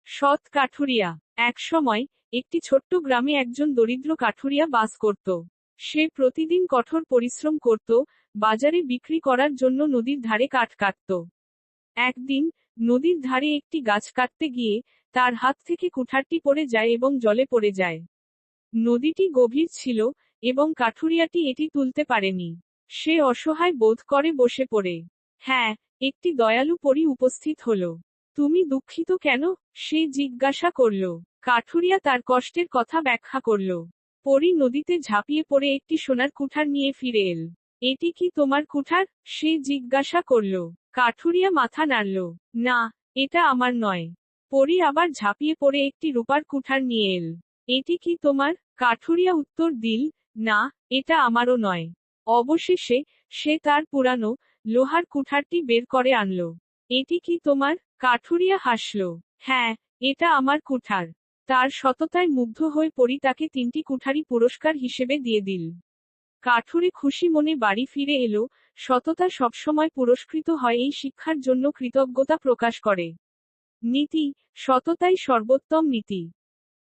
সৎ কাঠুরিয়া। একসময় একটি ছোট্ট গ্রামে একজন দরিদ্র কাঠুরিয়া বাস করত। সে প্রতিদিন কঠোর পরিশ্রম করত, বাজারে বিক্রি করার জন্য নদীর ধারে কাঠ কাটত। একদিন নদীর ধারে একটি গাছ কাটতে গিয়ে তার হাত থেকে কুঠারটি পড়ে যায় এবং জলে পড়ে যায়। নদীটি গভীর ছিল এবং কাঠুরিয়াটি এটি তুলতে পারেনি। সে অসহায় বোধ করে বসে পড়ে। হ্যাঁ, একটি দয়ালু পরী উপস্থিত হলো। তুমি দুঃখিত কেন? সে জিজ্ঞাসা করল। কাঠুরিয়া তার কষ্টের কথা ব্যাখ্যা করল। পরী নদীতে ঝাঁপিয়ে পড়ে একটি সোনার কুঠার নিয়ে ফিরে এল। এটি কি তোমার কুঠার? সে জিজ্ঞাসা করল। কাঠুরিয়া মাথা নাড়ল। না, এটা আমার নয়। পরী আবার ঝাঁপিয়ে পড়ে একটি রূপার কুঠার নিয়ে এল। এটি কি তোমার? কাঠুরিয়া উত্তর দিল, না, এটা আমারও নয়। অবশেষে সে তার পুরানো লোহার কুঠারটি বের করে আনল। এটি কি তোমার? কাঠুরিয়া হাসল। হ্যাঁ, এটা আমার কুঠার। তার সততায় মুগ্ধ হয়ে পরী তাকে 3টি কুঠারি পুরস্কার হিসেবে দিয়ে দিল। কাঠুরে খুশি মনে বাড়ি ফিরে এলো। সততা সবসময় পুরস্কৃত হয়, এই শিক্ষার জন্য কৃতজ্ঞতা প্রকাশ করে। নীতি: সততাই সর্বোত্তম নীতি।